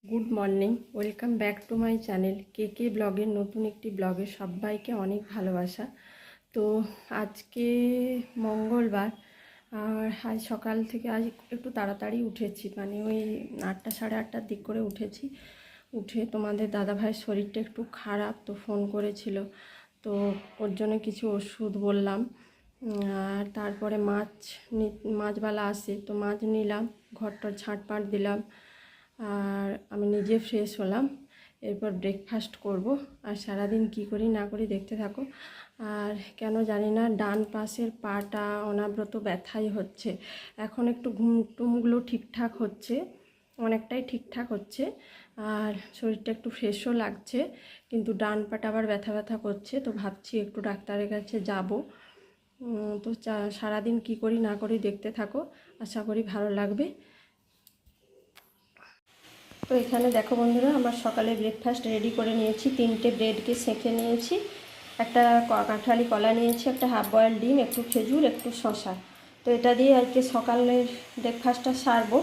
Good morning, welcome back to my channel K K ব্লগের নতুন একটি ব্লগে সবাইকে অনেক ভালোবাসা। তো আজকে মঙ্গলবার, আর আজ সকাল থেকে আজ একটু তাড়াতাড়ি উঠেছি, মানে ওই 8টা সাড়ে 8টার দিক করে উঠেছি। উঠে তোমাদের দাদাভাইয়ের শরীরটা একটু খারাপ, তো ফোন করেছিল, তো ওর জন্য কিছু ওষুধ বললাম। আর তারপরে মাছবালা আসে, তো মাছ নিলাম, ঘরটার ঝাঁটপাট দিলাম, আর আমি নিজে ফ্রেশ হলাম। এরপর ব্রেকফাস্ট করব। আর সারাদিন কি করি না করি দেখতে থাকো। আর কেন জানি না ডান পাশের পাটা অনাব্রত ব্যথাই হচ্ছে। এখন একটু ঘুমটুমগুলো ঠিকঠাক হচ্ছে, অনেকটাই ঠিকঠাক হচ্ছে, আর শরীরটা একটু ফ্রেশও লাগছে, কিন্তু ডান পাটা আবার ব্যথা ব্যথা করছে। তো ভাবছি একটু ডাক্তারের কাছে যাব। তো সারাদিন কি করি না করি দেখতে থাকো, আশা করি ভালো লাগবে। তো এখানে দেখো বন্ধুরা, আমার সকালে ব্রেকফাস্ট রেডি করে নিয়েছি। 3টে ব্রেডকে সেঁকে নিয়েছি, একটা কাঁঠালি কলা নিয়েছি, একটা হাফ বয়েল ডিম, একটু খেজুর, একটু শসা। তো এটা দিয়ে আজকে সকালের ব্রেকফাস্টটা সারবো।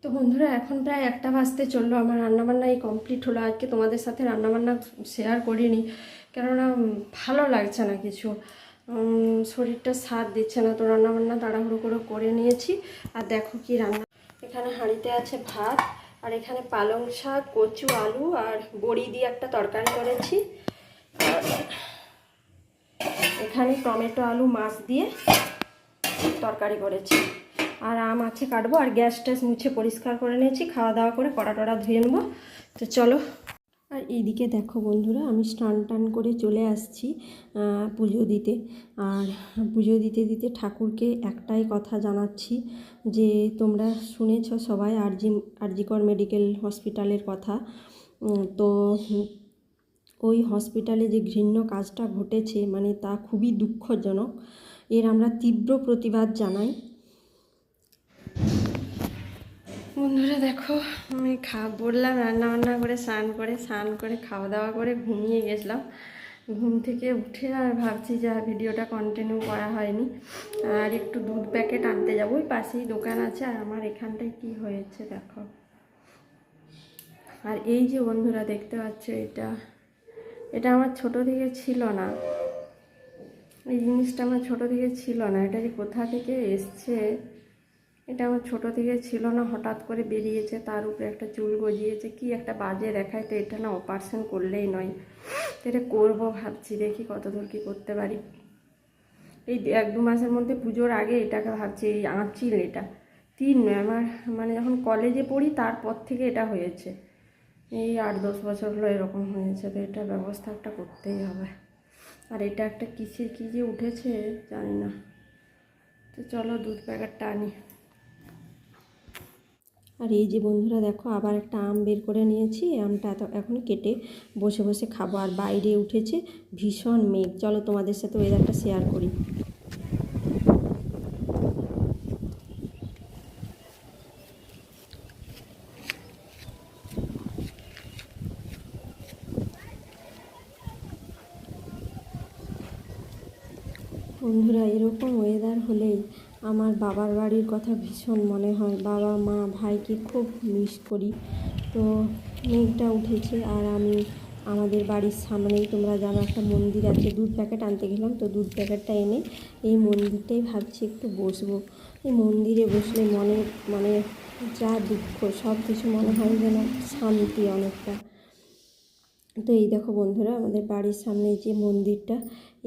তো বন্ধুরা, এখন প্রায় 1টা বাজতে চললো, আমার রান্নাবান্না এই কমপ্লিট হলো। আজকে তোমাদের সাথে রান্নাবান্না শেয়ার করিনি, কেননা ভালো লাগছে না কিছু, শরীরটা সাথ দিচ্ছে না। তো রান্নাবান্না তাড়াহুড়ো করে নিয়েছি। আর দেখো কি রান্না, এখানে হাঁড়িতে আছে ভাত, আর এখানে পালং শাক, কচু, আলু আর বড়ি দিয়ে একটা তরকারি করেছি। এখানে টমেটো আলু মাছ দিয়ে তরকারি করেছি, আর আম আছে কাটবো। আর গ্যাস ট্যাস মুছে পরিষ্কার করে নিয়েছি, খাওয়া দাওয়া করে কড়া টড়া ধুয়ে নেবো। তো চলো। আর এইদিকে দেখো বন্ধুরা, আমি স্নান টান করে চলে আসছি পুজো দিতে। আর পুজো দিতে দিতে ঠাকুরকে একটাই কথা জানাচ্ছি, যে তোমরা শুনেছ সবাই আরজিকর মেডিকেল হসপিটালের কথা। তো ওই হসপিটালে যে ঘৃণ্য কাজটা ঘটেছে, মানে তা খুবই দুঃখজনক। এর আমরা তীব্র প্রতিবাদ জানাই। বন্ধুরা দেখো, আমি বললাম রান্না করে স্নান করে খাওয়া দাওয়া করে ঘুমিয়ে গেছিলাম। ঘুম থেকে উঠে আর ভাবছি যে ভিডিওটা কন্টিনিউ করা হয়নি। আর একটু দুধ প্যাকেট আনতে যাবো, ওই পাশেই দোকান আছে। আর আমার এখানটায় কি হয়েছে দেখো। আর এই যে বন্ধুরা দেখতে পাচ্ছ, এটা আমার ছোট থেকে ছিল না, এই জিনিসটা আমার ছোট থেকে ছিল না। এটা যে কোথা থেকে এসছে, এটা আমার ছোটো থেকে ছিল না, হঠাৎ করে বেরিয়েছে। তার উপরে একটা চুল গজিয়েছে, কি একটা বাজে দেখায়। তো এটা না অপারেশন করলেই নয়, তো এটা করবো ভাবছি, দেখি কতদূর কী করতে পারি। এই 1-2 মাসের মধ্যে পুজোর আগে এটাকে ভাবছি, এই আঁচিল, এটা 3 নয়, আমার মানে যখন কলেজে পড়ি তারপর থেকে এটা হয়েছে। এই 8-10 বছর হলো এরকম হয়েছে। তো এটা ব্যবস্থা একটা করতেই হবে। আর এটা একটা কিসের কী যে উঠেছে জানি না। তো চলো দুধ প্যাকেটটা আনি। আর এই যে বন্ধুরা দেখো, আবার একটা আম বের করে নিয়েছি। আমটা এখন কেটে বসে বসে খাবো। আর বাইরে উঠেছে ভীষণ মেঘ। চলো তোমাদের সাথে ওয়েদারটা শেয়ার করি। বন্ধুরা, এরকম ওয়েদার হলেই আমার বাবার বাড়ির কথা ভীষণ মনে হয়। বাবা, মা, ভাইকে খুব মিস করি। তো মেঘটা উঠেছে, আর আমি আমাদের বাড়ির সামনেই তোমরা জানো একটা মন্দির আছে। দুধ প্যাকেট আনতে গেলাম, তো দুধ প্যাকেটটা এনে এই মন্দিরটাই ভাবছি একটু বসবো। এই মন্দিরে বসলে মনে মানে যা দুঃখ সব কিছু মনে হয় যেন শান্তি অনেকটা। তো এই দেখো বন্ধুরা, আমাদের বাড়ির সামনে যে মন্দিরটা,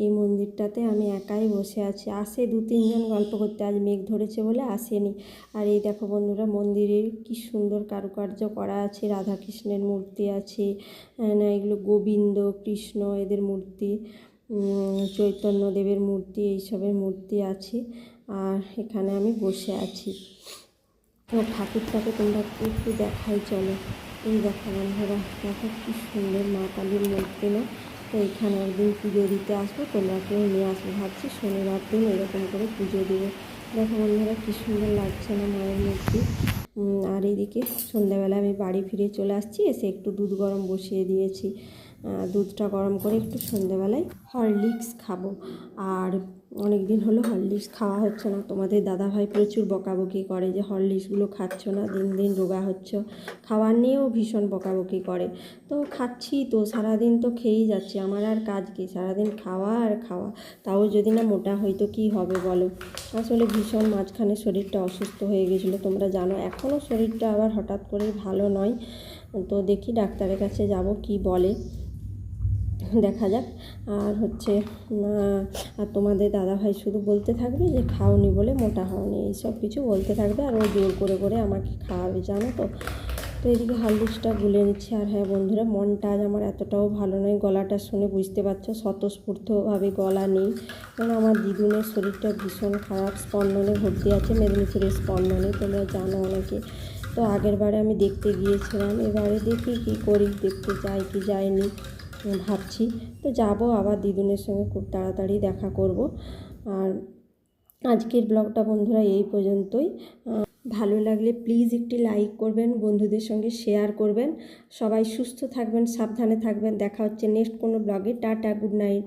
এই মন্দিরটাতে আমি একাই বসে আছি। আসে 2-3 জন গল্প করতে, আজ মেঘ ধরেছে বলে আসেনি। আর এই দেখো বন্ধুরা, মন্দিরে কি সুন্দর কারুকার্য করা আছে, রাধাকৃষ্ণের মূর্তি আছে, না এগুলো গোবিন্দ কৃষ্ণ এদের মূর্তি, চৈতন্যদেবের মূর্তি, এইসবের মূর্তি আছে। আর এখানে আমি বসে আছি। তো ঠাকুরটাকে তোমরা একটু দেখাই চলো। এই দেখো বন্ধুরা, দেখো কি সুন্দর মা কালীর মূর্তি না। তো এখানে একদিন পুজো দিতে আসবো, তোমরা কেউ নিয়ে আসবো। ভাবছি শনিবার দিন এরকম করে পুজো দেবো। দেখো বন্ধুরা, কি সুন্দর লাগছে না মায়ের মূর্তি। আর এইদিকে সন্ধ্যাবেলা আমি বাড়ি ফিরে চলে আসছি, এসে একটু দুধ গরম বসিয়ে দিয়েছি। দুধটা গরম করে একটু সন্ধ্যাবেলায় হরলিক্স খাবো। আর অনেক দিন হলো হরলিক্স খাওয়া হচ্ছে না। তোমাদের দাদাভাই প্রচুর বকাবকি করে যে হরলিক্সগুলো খাচ্ছ না, দিন দিন রোগা হচ্ছ। খাওয়ার নিয়েও ভীষণ বকাবকি করে। তো খাচ্ছি তো, সারাদিন তো খেয়েই যাচ্ছি, আমার আর কাজ কি? সারাদিন খাওয়া আর খাওয়া। তাও যদি না মোটা হই তো কী হবে বলো? আসলে ভীষণ মাঝখানে শরীরটা অসুস্থ হয়ে গেছিলো, তোমরা জানো। এখনও শরীরটা আবার হঠাৎ করে ভালো নয়। তো দেখি ডাক্তারের কাছে যাব, কি বলে দেখা যাক। আর হচ্ছে আর তোমাদের দাদাভাই শুধু বলতে থাকবে যে খাওনি বলে মোটা হওনি, এইসব কিছু বলতে থাকবে। আর ও জোর করে করে আমাকে খাওয়াবে, জানো তো। তো এদিকে হরলিক্সটা গুলে নিচ্ছি। আর হ্যাঁ বন্ধুরা, মনটা আজ আমার এতটাও ভালো নয়। গলাটা শুনে বুঝতে পারছো, স্বতঃস্ফূর্তভাবে গলা নেই। কারণ আমার দিদুনের শরীরটা ভীষণ খারাপ, স্পন্দনে ভর্তি আছে, মেদিনীপুরের স্পন্দনে, তোমরা জানো অনেকে। তো আগের বারে আমি দেখতে গিয়েছিলাম, এবারে দেখি কী করি, দেখতে যাই কি যাইনি ভাবছি। তো যাব আবার দিদুনের সঙ্গে, খুব তাড়াতাড়ি দেখা করব। আর আজকের ব্লগটা বন্ধুরা এই পর্যন্তই। ভালো লাগলে প্লিজ একটি লাইক করবেন, বন্ধুদের সঙ্গে শেয়ার করবেন। সবাই সুস্থ থাকবেন, সাবধানে থাকবেন। দেখা হচ্ছে নেক্সট কোনো ব্লগে। Tata, good night.